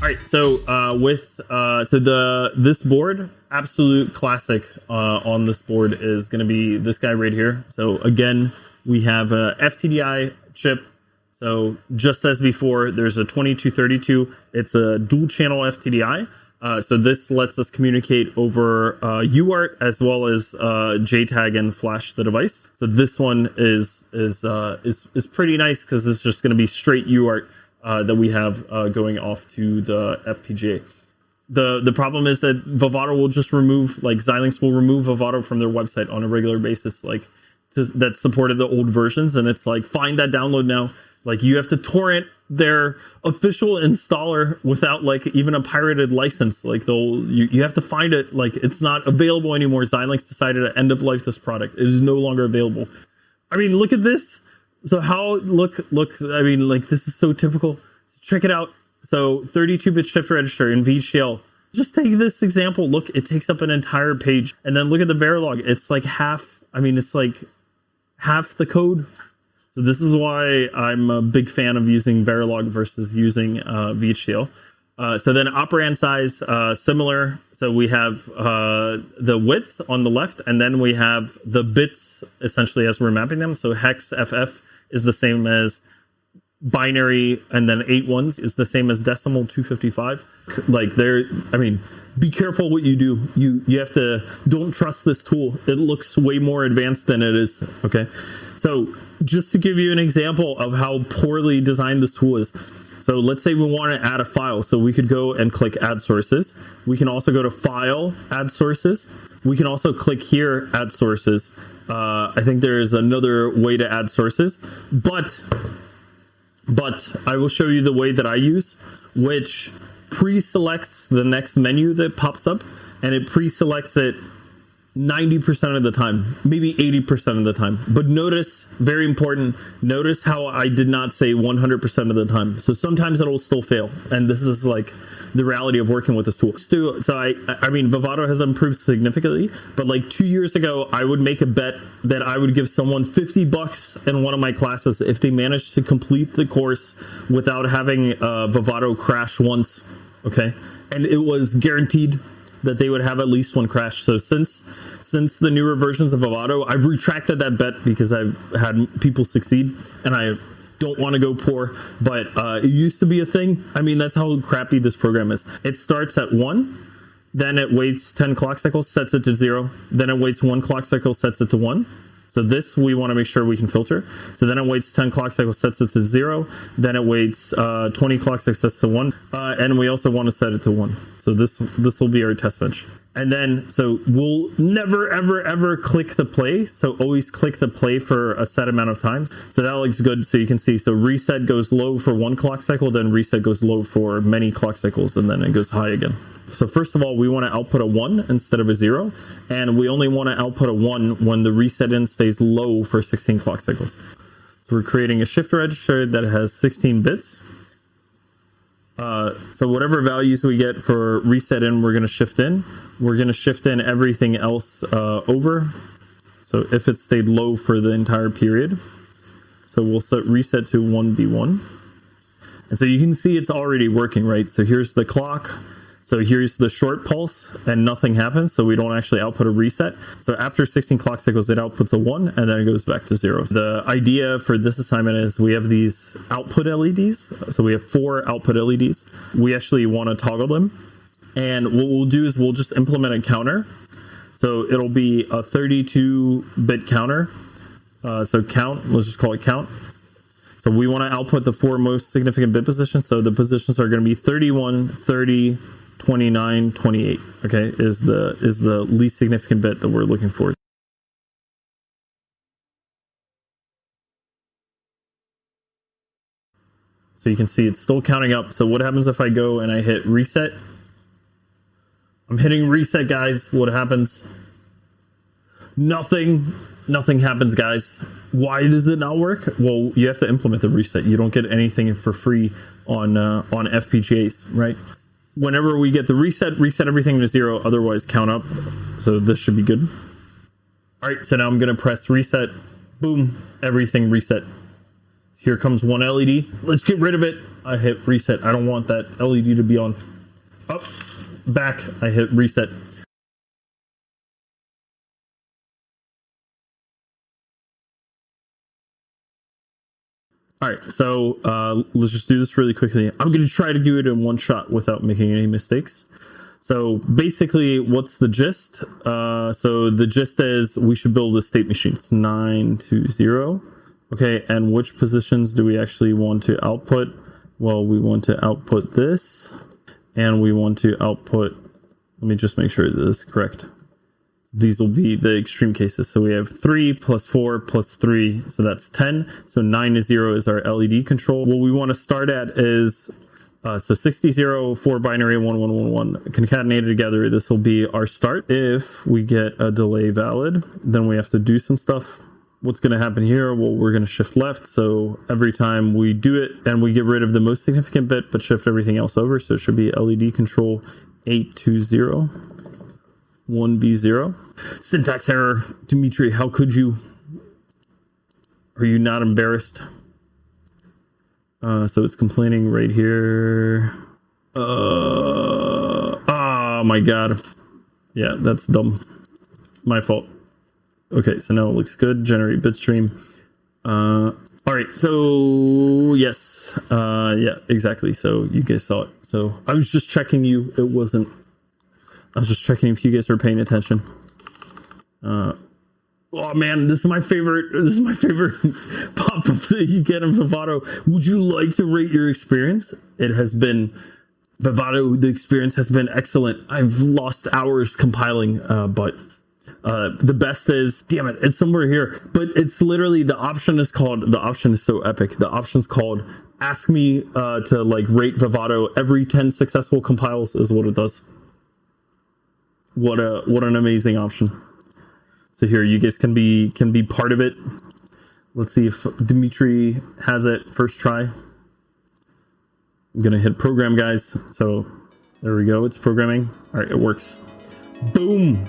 All right, so this board, absolute classic on this board is going to be this guy right here. So again, we have a FTDI chip. So just as before, there's a 2232. It's a dual channel FTDI. So this lets us communicate over UART as well as JTAG and flash the device. So this one is pretty nice because it's just going to be straight UART that we have going off to the FPGA. The problem is that Vivado will just remove, like Xilinx will remove Vivado from their website on a regular basis, like that supported the old versions, and it's like, find that download now. Like you have to torrent their official installer without like even a pirated license. Like you have to find it. Like it's not available anymore. Xilinx decided to end of life this product. It is no longer available. I mean, look at this. So look, I mean, like this is so typical. So check it out. So 32-bit shift register in VHDL. Just take this example. Look, it takes up an entire page. And then look at the Verilog. It's like it's like half the code. So this is why I'm a big fan of using Verilog versus using VHDL. So then operand size, similar. So we have the width on the left, and then we have the bits essentially as we're mapping them. So hex FF is the same as binary, and then 8 ones is the same as decimal 255. Like I mean, be careful what you do. You have to, don't trust this tool. It looks way more advanced than it is. Okay. So just to give you an example of how poorly designed this tool is. So let's say we want to add a file. So we could go and click add sources. We can also go to file, add sources. We can also click here, add sources. I think there is another way to add sources, but I will show you the way that I use, which pre-selects the next menu that pops up, and it pre-selects it 90% of the time, maybe 80% of the time. But notice, very important, notice how I did not say 100% of the time. So sometimes it'll still fail. And this is like the reality of working with this tool. So I mean, Vivado has improved significantly, but like 2 years ago, I would make a bet that I would give someone $50 in one of my classes if they managed to complete the course without having Vivado crash once. Okay. And it was guaranteed that they would have at least one crash. So since the newer versions of Vivado, I've retracted that bet because I've had people succeed, and I don't want to go poor, but it used to be a thing. I mean, that's how crappy this program is. It starts at 1, then it waits 10 clock cycles, sets it to 0, then it waits 1 clock cycle, sets it to 1. So this, we want to make sure we can filter. So then it waits 10 clock cycles, sets it to 0. Then it waits 20 clock cycles, sets to 1. And we also want to set it to 1. So this will be our test bench. And then, so we'll never, ever, ever click the play. So always click the play for a set amount of times. So that looks good. So you can see, so reset goes low for 1 clock cycle, then reset goes low for many clock cycles, and then it goes high again. So first of all, we want to output a 1 instead of a 0. And we only want to output a 1 when the reset in stays low for 16 clock cycles. So we're creating a shift register that has 16 bits. So whatever values we get for reset in, we're going to shift in. We're going to shift in everything else over. So if it stayed low for the entire period. So we'll set reset to 1B1. And so you can see it's already working, right? So here's the clock. So here's the short pulse, and nothing happens, so we don't actually output a reset. So after 16 clock cycles, it outputs a 1, and then it goes back to 0. The idea for this assignment is we have these output LEDs. So we have 4 output LEDs. We actually want to toggle them. And what we'll do is we'll just implement a counter. So it'll be a 32-bit counter. So count, let's just call it count. So we want to output the 4 most significant bit positions. So the positions are going to be 31, 30, 29, 28, okay, is the least significant bit that we're looking for. So you can see it's still counting up. So what happens if I go and I hit reset? I'm hitting reset, guys. What happens? Nothing happens, guys. Why does it not work? Well, you have to implement the reset. You don't get anything for free on FPGAs, right? Whenever we get the reset everything to 0, otherwise count up. So this should be good. All right, so now I'm going to press reset. Boom, everything reset. Here comes one LED. Let's get rid of it. I hit reset. I don't want that LED to be on. Up, back. I hit reset. All right, so let's just do this really quickly. I'm going to try to do it in one shot without making any mistakes. So basically, what's the gist? So the gist is we should build a state machine. It's 920. Okay, and which positions do we actually want to output? Well, we want to output this, and we want to output, let me just make sure this is correct. These will be the extreme cases. So we have 3 plus 4 plus 3, so that's 10. So 9 to 0 is our LED control. What we want to start at is, so 60, 0, 4 binary, 1, 1, 1, 1. Concatenated together, this will be our start. If we get a delay valid, then we have to do some stuff. What's going to happen here? Well, we're going to shift left. So every time we do it, and we get rid of the most significant bit, but shift everything else over. So it should be LED control 820. 1B0. Syntax error. Dmitry, how could you? Are you not embarrassed? So it's complaining right here. Oh my god. Yeah, that's dumb. My fault. Okay, so now it looks good. Generate bitstream. All right, so yes. Yeah, exactly. So you guys saw it. So I was just checking you. It wasn't. I was just checking if you guys were paying attention. Oh man, this is my favorite. This is my favorite pop-up that you get in Vivado. Would you like to rate your experience? It has been Vivado. The experience has been excellent. I've lost hours compiling, but the best is, damn it, it's somewhere here. But it's literally the option is called. The option is so epic. The option's called "Ask me to like rate Vivado every 10 successful compiles" is what it does. What an amazing option. So here you guys can be part of it. Let's see if Dmitry has it first try. I'm gonna hit program, guys. So there we go, it's programming. All right, it works. Boom.